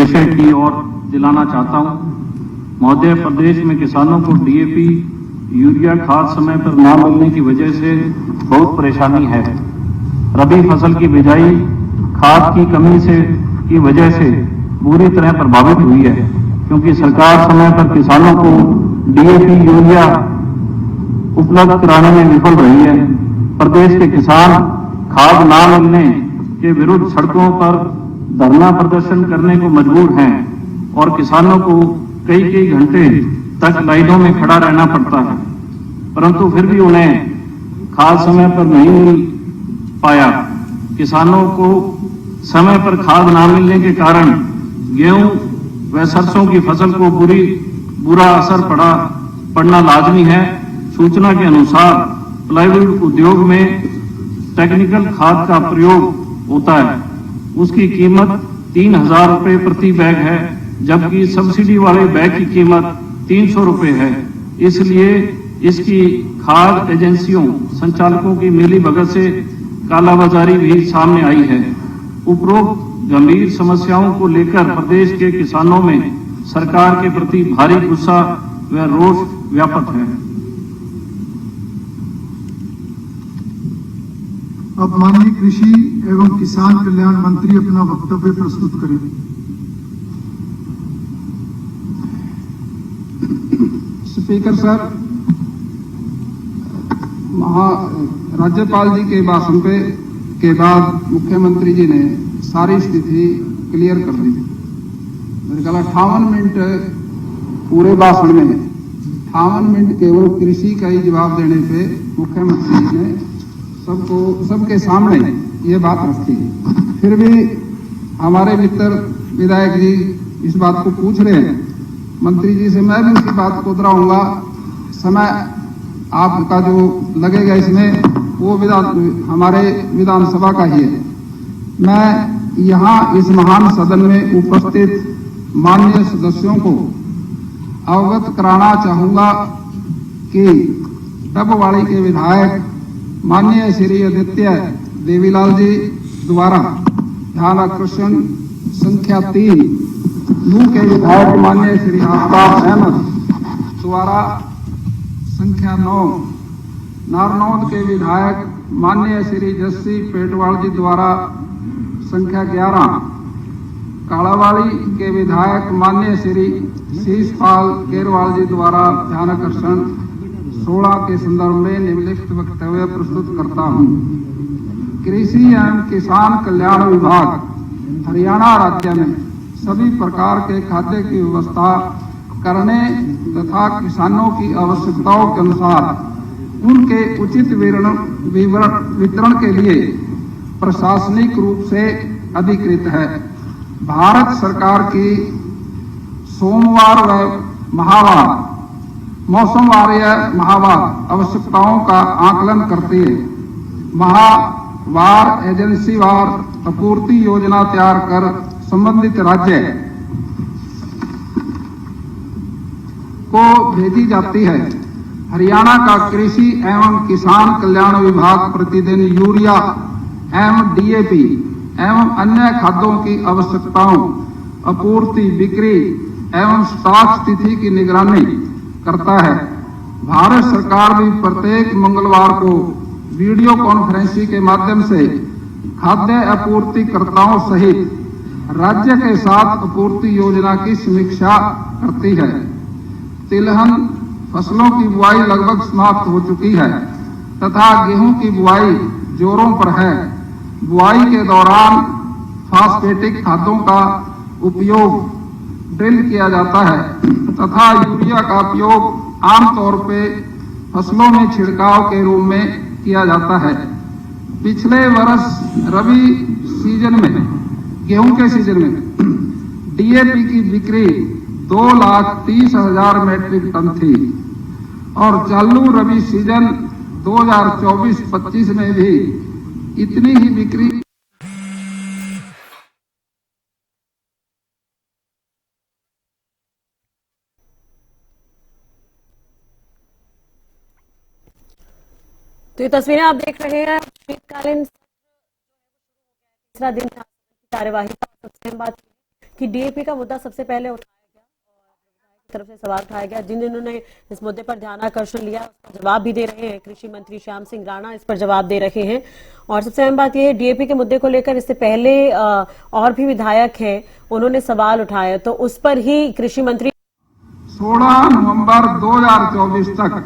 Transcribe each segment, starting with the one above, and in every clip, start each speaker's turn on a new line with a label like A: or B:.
A: विषय की ओर दिलाना चाहता हूं। महोदय, प्रदेश में किसानों को डीएपी यूरिया खाद समय पर न मिलने की वजह से बहुत परेशानी है। रबी फसल की बिजाई खाद की कमी की वजह से बुरी तरह प्रभावित हुई है, क्योंकि सरकार समय पर किसानों को डीएपी यूरिया उपलब्ध कराने में विफल रही है। प्रदेश के किसान खाद न मिलने के विरुद्ध सड़कों पर धरना प्रदर्शन करने को मजबूर हैं और किसानों को कई घंटे तक लाइनों में खड़ा रहना पड़ता है, परंतु फिर भी उन्हें खाद समय पर नहीं मिल पाया। किसानों को समय पर खाद न मिलने के कारण गेहूं व सरसों की फसल को बुरा असर पड़ना लाजमी है। सूचना के अनुसार प्लाईवुड उद्योग में टेक्निकल खाद का प्रयोग होता है, उसकी कीमत 3,000 रुपये प्रति बैग है, जबकि सब्सिडी वाले बैग की कीमत 300 रुपये है। इसलिए इसकी खाद एजेंसियों संचालकों की मिलीभगत से कालाबाजारी भी सामने आई है। उपरोक्त गंभीर समस्याओं को लेकर प्रदेश के किसानों में सरकार के प्रति भारी गुस्सा व रोष व्याप्त है।
B: अब माननीय कृषि एवं किसान कल्याण मंत्री अपना वक्तव्य प्रस्तुत करें।
C: स्पीकर सर, राज्यपाल जी के भाषण के बाद मुख्यमंत्री जी ने सारी स्थिति क्लियर कर दी थी। मेरे ख्याल 58 मिनट पूरे भाषण में 58 मिनट केवल कृषि का ही जवाब देने पे मुख्यमंत्री जी ने सबके सामने ये बात रखी। फिर भी हमारे मित्र विधायक जी इस बात को पूछ रहे हैं मंत्री जी से, मैं भी उसी बात को दोहराऊंगा। समय आपका जो लगेगा इसमें वो हमारे विधानसभा का ही है। मैं यहाँ इस महान सदन में उपस्थित माननीय सदस्यों को अवगत कराना चाहूंगा कि डबवाड़ी के विधायक माननीय श्री आदित्य देवीलाल जी द्वारा ध्यान आकर्षण संख्या 3, नू के विधायक माननीय श्री आफ्ताब अहमद द्वारा संख्या 9, नारनौद के विधायक माननीय श्री जस्सी पेटवाल जी द्वारा संख्या 11, कालावाड़ी के विधायक माननीय श्री शीशपाल केरवाल जी द्वारा ध्यान आकर्षण 16 के संदर्भ में निम्नलिखित वक्तव्य प्रस्तुत करता हूं। कृषि एवं किसान कल्याण विभाग हरियाणा राज्य में सभी प्रकार के खाद्य की व्यवस्था करने तथा किसानों की आवश्यकताओं के अनुसार उनके उचित वितरण के लिए प्रशासनिक रूप से अधिकृत है। भारत सरकार की सोमवार व माहवार मौसमवार आवश्यकताओं का आकलन करती है। माहवार एजेंसीवार आपूर्ति योजना तैयार कर संबंधित राज्य को भेजी जाती है। हरियाणा का कृषि एवं किसान कल्याण विभाग प्रतिदिन यूरिया एवं डीएपी एवं अन्य खाद्यों की आवश्यकताओं, आपूर्ति, बिक्री एवं स्टॉक स्थिति की निगरानी करता है। भारत सरकार भी प्रत्येक मंगलवार को वीडियो कॉन्फ्रेंसिंग के माध्यम से खाद्य आपूर्तिकर्ताओं सहित राज्य के साथ आपूर्ति योजना की समीक्षा करती है। तिलहन फसलों की बुआई लगभग समाप्त हो चुकी है तथा गेहूं की बुआई जोरों पर है। बुआई के दौरान फास्फेटिक खादों का उपयोग ड्रिल किया जाता है तथा यूरिया का उपयोग आमतौर पे फसलों में छिड़काव के रूप में किया जाता है। पिछले वर्ष रबी सीजन में, गेहूं के सीजन में डीएपी की बिक्री 2,30,000 मेट्रिक टन थी और चालू रबी सीजन 2024-25 में भी इतनी ही बिक्री
D: तो ये तस्वीरें आप देख रहे हैं शीतकालीन तीसरा दिन कार्यवाही का। सबसे अहम बात कि डीएपी का मुद्दा सबसे पहले उठाया गया और तरफ से सवाल उठाया गया। जिन्होंने इस मुद्दे पर ध्यान आकर्षण लिया उसका जवाब भी दे रहे हैं कृषि मंत्री श्याम सिंह राणा, इस पर जवाब दे रहे हैं। और सबसे अहम बात यह है, डीएपी के मुद्दे को लेकर इससे पहले और भी विधायक हैं, उन्होंने सवाल उठाया, तो उस पर ही कृषि मंत्री
C: 16 नवंबर 2024 तक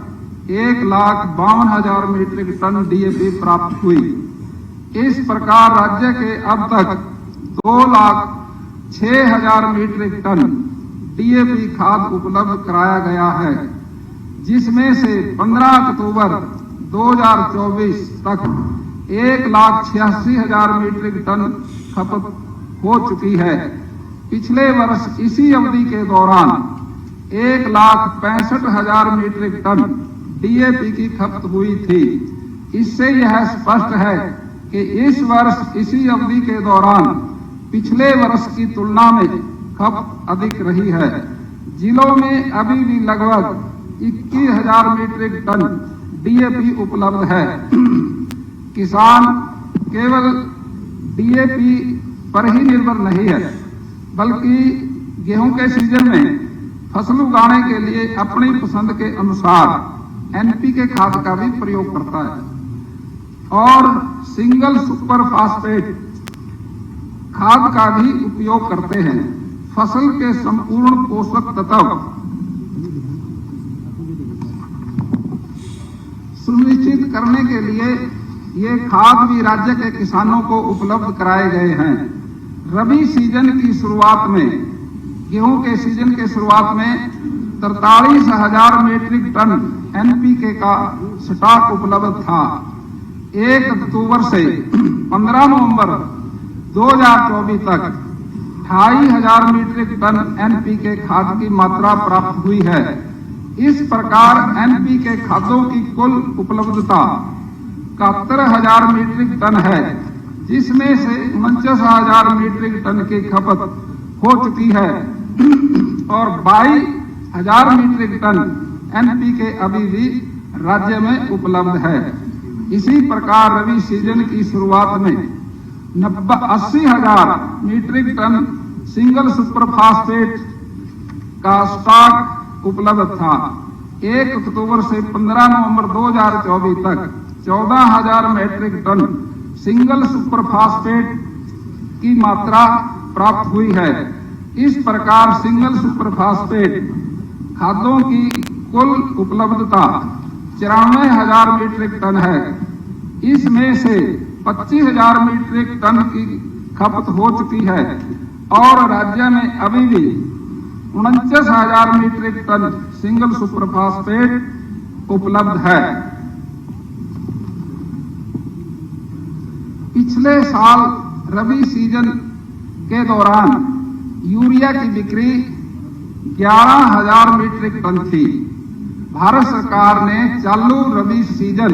C: 1,52,000 मीट्रिक टन डीएपी प्राप्त हुई। इस प्रकार राज्य के अब तक 2,06,000 मीट्रिक टन डीएपी खाद उपलब्ध कराया गया है, जिसमें से 15 अक्टूबर 2024 तक 1,86,000 मीट्रिक टन खपत हो चुकी है। पिछले वर्ष इसी अवधि के दौरान 1,65,000 मीट्रिक टन डीएपी की खपत हुई थी। इससे यह स्पष्ट है कि इस वर्ष इसी अवधि के दौरान पिछले वर्ष की तुलना में खपत अधिक रही है। जिलों में अभी भी लगभग 21,000 मीट्रिक टन डीएपी उपलब्ध है। किसान केवल डीएपी पर ही निर्भर नहीं है, बल्कि गेहूं के सीजन में फसल उगाने के लिए अपनी पसंद के अनुसार एनपीके खाद का भी प्रयोग करता है और सिंगल सुपर फास्फेट खाद का भी उपयोग करते हैं। फसल के संपूर्ण पोषक तत्व सुनिश्चित करने के लिए ये खाद भी राज्य के किसानों को उपलब्ध कराए गए हैं। रबी सीजन की शुरुआत में, गेहूं के सीजन के शुरुआत में 43,000 मीट्रिक टन एनपीके का स्टॉक उपलब्ध था। 1 अक्टूबर से 15 नवंबर 2024 तक 2,500 मीट्रिक टन एनपीके खाद की मात्रा प्राप्त हुई है। इस प्रकार एनपीके खादों की कुल उपलब्धता 71,000 मीट्रिक टन है, जिसमें से 49,000 मीट्रिक टन की खपत हो चुकी है और 22,000 मीट्रिक टन एनपीके अभी भी राज्य में उपलब्ध है। इसी प्रकार रबी सीजन की शुरुआत में 80,000 metric tonne single superphosphate का स्टॉक उपलब्ध था। 1 अक्टूबर से 15 नवंबर 2024 तक 14,000 metric tonne single superphosphate की मात्रा प्राप्त हुई है। इस प्रकार सिंगल सुपर फास्फेट खादों की कुल उपलब्धता 94,000 मीट्रिक टन है। इसमें से 25,000 मीट्रिक टन की खपत हो चुकी है और राज्य में अभी भी 49,000 metric tonne single superphosphate उपलब्ध है। पिछले साल रबी सीजन के दौरान यूरिया की बिक्री 11,000 मीट्रिक टन थी। भारत सरकार ने चालू रबी सीजन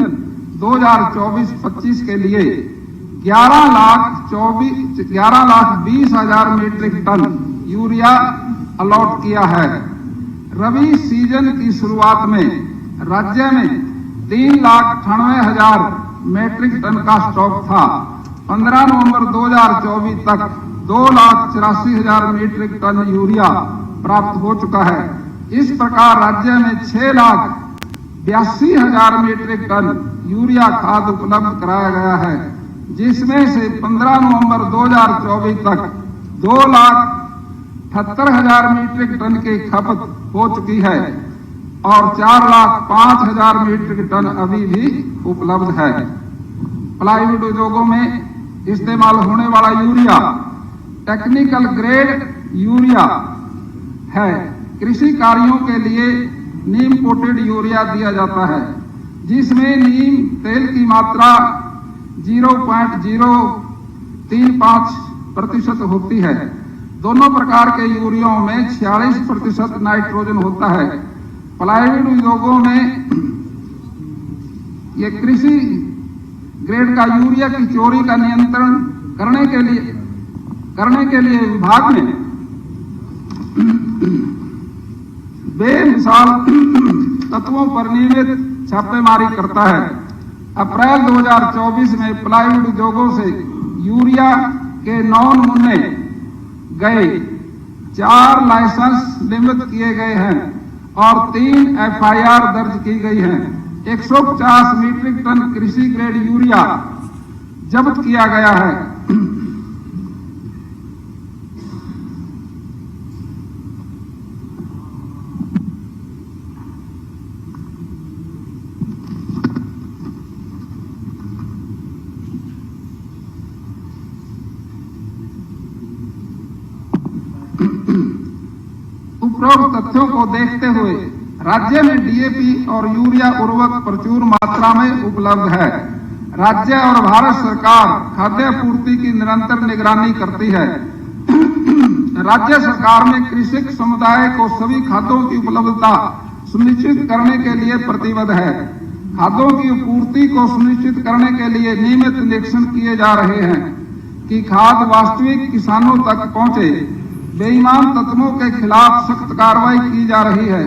C: 2024-25 के लिए 11,20,000 मीट्रिक टन यूरिया अलॉट किया है। रबी सीजन की शुरुआत में राज्य में 3,98,000 मीट्रिक टन का स्टॉक था। 15 नवंबर 2024 तक 2,84,000 मीट्रिक टन यूरिया प्राप्त हो चुका है। इस प्रकार राज्य में 6,82,000 मीट्रिक टन यूरिया खाद उपलब्ध कराया गया है, जिसमें से 15 नवंबर 2024 तक 2,78,000 मीट्रिक टन की खपत हो चुकी है और 4,05,000 मीट्रिक टन अभी भी उपलब्ध है। प्लाईवुड उद्योगों में इस्तेमाल होने वाला यूरिया टेक्निकल ग्रेड यूरिया है। कृषि कार्यों के लिए नीम कोटेड यूरिया दिया जाता है, जिसमें नीम तेल की मात्रा 0.035% होती है। दोनों प्रकार के यूरियाओं में 46% नाइट्रोजन होता है। प्लाईवुड उद्योगों में ये कृषि ग्रेड का यूरिया की चोरी का नियंत्रण करने के लिए विभाग ने बेमिसाल तत्वों पर नियमित छापेमारी करता है। अप्रैल 2024 में प्लाईवुड उद्योगों से यूरिया के 9 नमूने गए, 4 लाइसेंस निलंबित किए गए हैं और 3 FIR दर्ज की गई है। 150 मीट्रिक टन कृषि ग्रेड यूरिया जब्त किया गया है। उपरोक्त तथ्यों को देखते हुए राज्य में DAP और यूरिया उर्वरक प्रचुर मात्रा में उपलब्ध है। राज्य और भारत सरकार खाद्य आपूर्ति की निरंतर निगरानी करती है। राज्य सरकार में कृषक समुदाय को सभी खाद्यों की उपलब्धता सुनिश्चित करने के लिए प्रतिबद्ध है। खाद्यों की आपूर्ति को सुनिश्चित करने के लिए नियमित निरीक्षण किए जा रहे हैं कि खाद वास्तविक किसानों तक पहुंचे। बेईमान तत्वों के खिलाफ सख्त कार्रवाई की जा रही है।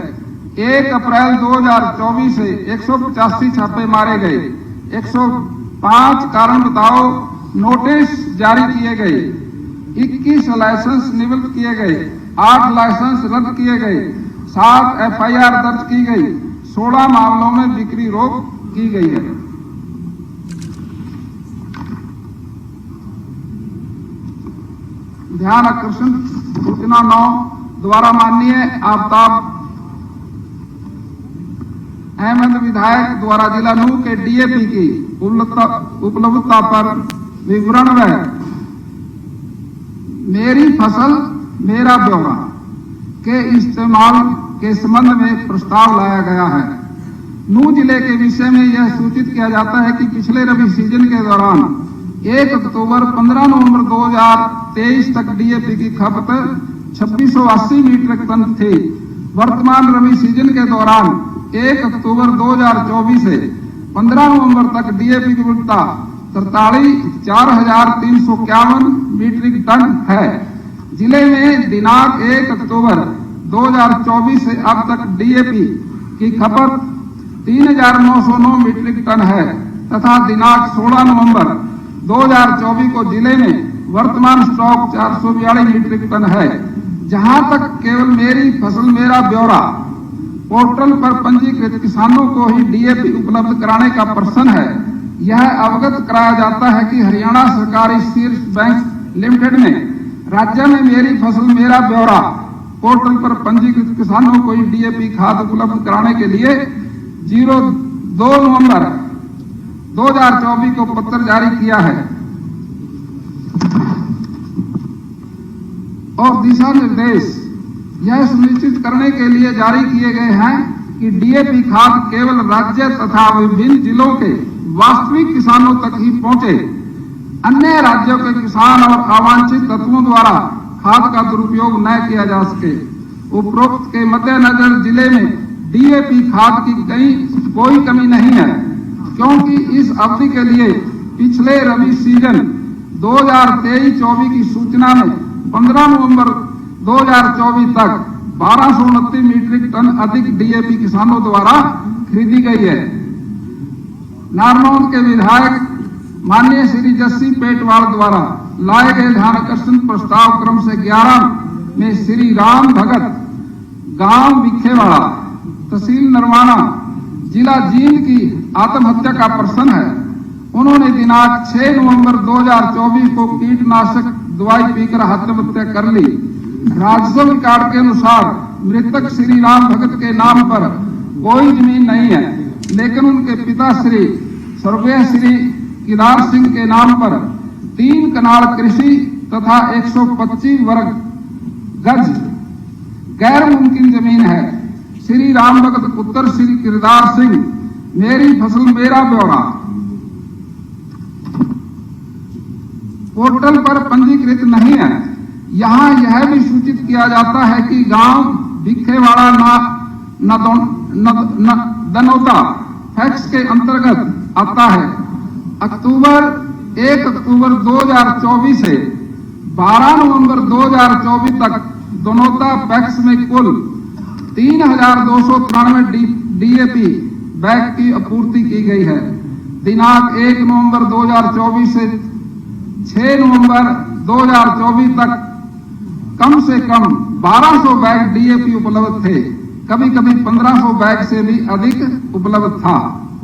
C: 1 अप्रैल 2024 से 185 छापे मारे गए, 105 कारण बताओ नोटिस जारी किए गए, 21 लाइसेंस निलंबित किए गए, 8 लाइसेंस रद्द किए गए, 7 FIR दर्ज की गई, 16 मामलों में बिक्री रोक की गई है। ध्यान आकर्षण सूचना 9 द्वारा माननीय आफ्ताब अहमद विधायक द्वारा जिला नूह के DAP की उपलब्धता पर विवरण व मेरी फसल मेरा ब्यौरा के इस्तेमाल के संबंध में प्रस्ताव लाया गया है। नूह जिले के विषय में यह सूचित किया जाता है कि पिछले रबी सीजन के दौरान 1 अक्टूबर 15 नवंबर 2023 तक DAP की खपत 2680 मीट्रिक टन थी। वर्तमान रबी सीजन के दौरान 1 अक्टूबर 2024 से 15 नवंबर तक DAP की उपलब्धता 43,351 मीट्रिक टन है। जिले में दिनांक 1 अक्टूबर 2024 से अब तक DAP की खपत 3,909 मीट्रिक टन है तथा दिनांक 16 नवंबर 2024 को जिले में वर्तमान स्टॉक 442 मीट्रिक टन है। जहां तक केवल मेरी फसल मेरा ब्यौरा पोर्टल पर पंजीकृत किसानों को ही DAP उपलब्ध कराने का प्रश्न है, यह अवगत कराया जाता है कि हरियाणा सहकारी शीर्ष बैंक लिमिटेड ने राज्य में मेरी फसल मेरा ब्यौरा पोर्टल पर पंजीकृत किसानों को ही DAP खाद उपलब्ध कराने के लिए 2 नवंबर 2024 को पत्र जारी किया है और दिशा निर्देश यह सुनिश्चित करने के लिए जारी किए गए हैं कि DAP खाद केवल राज्य तथा विभिन्न जिलों के वास्तविक किसानों तक ही पहुंचे। अन्य राज्यों के किसान और अवांछित तत्वों द्वारा खाद का दुरुपयोग न किया जा सके। उपरोक्त के मद्देनजर जिले में DAP खाद की कोई कमी नहीं है, क्योंकि इस अवधि के लिए पिछले रबी सीजन 2023-24 की सूचना में 15 नवंबर 2024 तक 1229 मीट्रिक टन अधिक DAP किसानों द्वारा खरीदी गई है। नारनौल के विधायक माननीय श्री जस्सी पेटवाल द्वारा लाए गए ध्यान आकर्षण प्रस्ताव क्रम से 11 में श्री राम भगत गांव विखेवाड़ा तहसील नरवाना जिला जींद की आत्महत्या का प्रश्न है। उन्होंने दिनांक 6 नवंबर 2024 को कीटनाशक दवाई पीकर आत्महत्या कर ली। राजस्व रिकॉर्ड के अनुसार मृतक श्री राम भगत के नाम पर कोई जमीन नहीं है, लेकिन उनके पिता श्री स्वर्गीय श्री केदार सिंह के नाम पर 3 कनाल कृषि तथा 125 वर्ग गज गैर मुमकिन जमीन है। श्री राम भगत पुत्र श्री केदार सिंह मेरी फसल मेरा ब्यौरा पोर्टल पर पंजीकृत नहीं है। यहाँ यह भी सूचित किया जाता है कि गांव भिखेवाड़ा दनौता फैक्स के अंतर्गत आता है। 1 अक्टूबर 2024 से 12 नवंबर 2024 तक दनौता फैक्स में कुल 3,293 DAP बैग की आपूर्ति की गई है। दिनांक 1 नवंबर 2024 से 6 नवंबर 2024 तक कम से कम 1200 बैग डीएपी उपलब्ध थे, कभी कभी 1500 बैग से भी अधिक उपलब्ध था।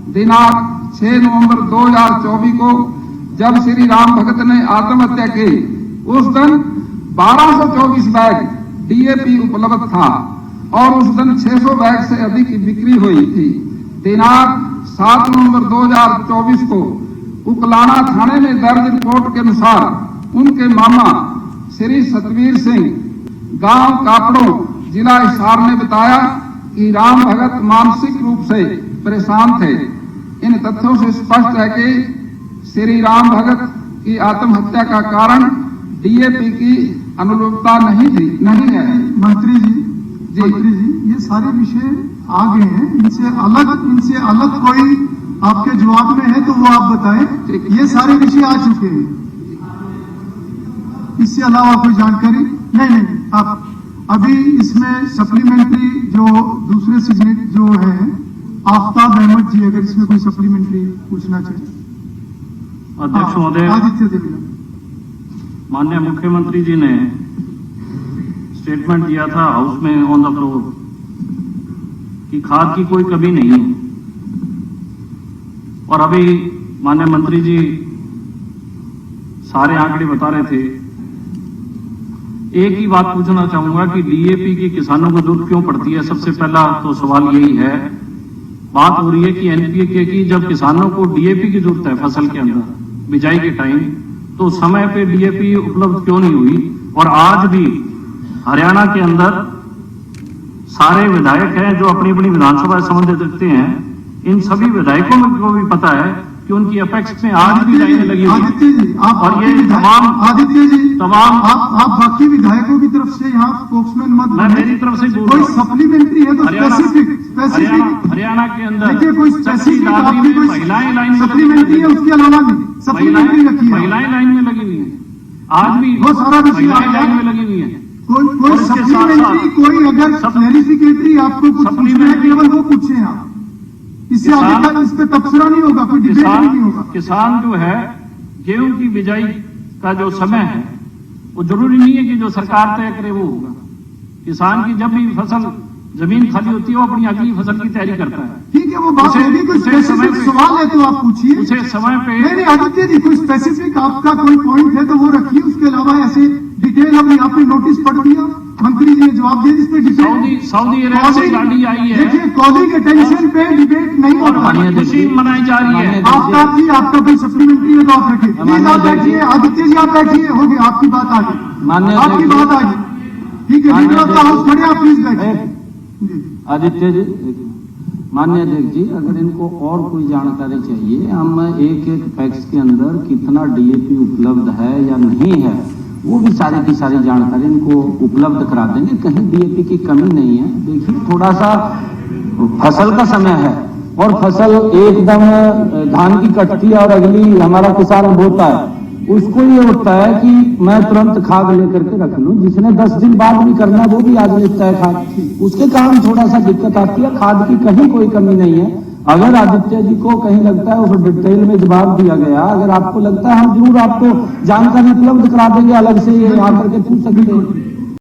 C: दिनांक 6 नवंबर 2024 को जब श्री राम भगत ने आत्महत्या की, उस दिन 1224 बैग डीएपी उपलब्ध था और उस दिन 600 बैग से अधिक की बिक्री हुई थी। दिनांक 7 नवंबर 2024 को उकलाना थाने में दर्ज रिपोर्ट के अनुसार उनके मामा श्री सतवीर सिंह गांव कापड़ों जिला हिसार ने बताया कि राम भगत मानसिक रूप से परेशान थे। इन तथ्यों से स्पष्ट है कि श्री राम भगत की आत्महत्या का कारण डीएपी की अनुरूपता नहीं है।
B: मंत्री जी, ये सारे विषय आ गए हैं, इनसे अलग कोई आपके जवाब में है तो वो आप बताएं। ये सारे विषय आ चुके हैं, इससे अलावा कोई जानकारी नहीं। आप अभी इसमें सप्लीमेंट्री जो दूसरे सिग्नेचर जो है आफ्ताब अहमद जी, अगर इसमें कोई सप्लीमेंट्री पूछना चाहे।
A: अध्यक्ष महोदय,
B: आदित्य देवला,
A: माननीय मुख्यमंत्री जी ने स्टेटमेंट दिया था हाउस में ऑन द फ्लोर कि खाद की कोई कमी नहीं है, और अभी माननीय मंत्री जी सारे आंकड़े बता रहे थे। एक ही बात पूछना चाहूंगा कि डीएपी की किसानों को जरूरत क्यों पड़ती है। सबसे पहला तो सवाल यही है। बात हो रही है कि एनपीके की जब किसानों को डीएपी की जरूरत है फसल के अंदर बिजाई के टाइम, तो समय पे डीएपी उपलब्ध क्यों नहीं हुई। और आज भी हरियाणा के अंदर सारे विधायक हैं जो अपनी अपनी विधानसभा से संबंधित रखते हैं, इन सभी विधायकों को भी पता है कि उनकी अपेक्स में आज भी लाइनें लगी हुई।
B: आदित्य जी,
A: और ये तमाम
B: आप बाकी विधायकों की तरफ से यहाँ स्पोक्समैन मत
A: मैं मेरी तरफ से बोल रहा
B: कोई
A: हूं।
B: सप्लीमेंट्री है तो स्पेसिफिक
A: हरियाणा के अंदर
B: देखिए, कोई स्पेसिफिक आपकी कोई
A: महिलाएं लाइन में
B: सप्लीमेंट्री है, उसके अलावा नहीं सप्लीमेंट्री रखी है।
A: महिलाएं लाइन में लगी हुई है, आज भी
B: वो सारा विषय
A: महिलाएं लाइन में लगी हुई है।
B: कोई सप्लीमेंट्री, कोई अगर क्लैरिफिकेटरी आपको कुछ पूछना है केवल वो पूछे आप, इससे आगे तक इस पे तबसरा नहीं होगा, कोई डिबेट नहीं होगा।
A: किसान जो है गेहूं की बिजाई का जो समय है वो जरूरी नहीं है कि जो सरकार तय करे वो होगा। किसान की जब भी फसल जमीन खाली होती है वो अपनी अगली फसल की तैयारी करता है।
B: ठीक है, वो बात होगी। कोई स्पेसिफिक सवाल है तो आप पूछिए।
A: उसे समय पे
B: नहीं आदित्य जी, कोई स्पेसिफिक आपका कोई पॉइंट है तो वो रखिए, उसके अलावा ऐसे डिटेल हम यहाँ पे नोटिस पढ़ दिया, मंत्री जी ने जवाब दिया, इस पे डिटेल
A: सऊदी अरब से गाड़ी आई है।
B: देखिए, कॉलिंग अटेंशन पे डिबेट नहीं होगा,
A: खुशी मनाई जा रही है।
B: आपका कोई सप्लीमेंट्री है तो आप रखिए। प्लीज आप बैठिए, आदित्य जी आप बैठिए, हो गया आपकी बात आ गई, आपकी बात आ गई। ठीक है, लीडर ऑफ द हाउस खड़े, आप प्लीज बैठिए।
E: आदित्य जी, माननीय अध्यक्ष जी, अगर इनको और कोई जानकारी चाहिए, हम एक एक पैक्स के अंदर कितना डीएपी उपलब्ध है या नहीं है, वो भी सारी की सारी जानकारी इनको उपलब्ध करा देंगे। कहीं डीएपी की कमी नहीं है। देखिए, थोड़ा सा फसल का समय है और फसल एकदम धान की कटती है और अगली हमारा किसान बोता है, उसको ये होता है कि मैं तुरंत खाद लेकर के रख लूं। जिसने 10 दिन बाद भी करना वो भी आज लेता है खाद, उसके कारण थोड़ा सा दिक्कत आती है। खाद की कहीं कोई कमी नहीं है। अगर आदित्य जी को कहीं लगता है उस डिटेल में जवाब दिया गया, अगर आपको लगता है हम जरूर आपको जानकारी उपलब्ध करा देंगे, अलग से ये आकर के पूछ सकते हैं।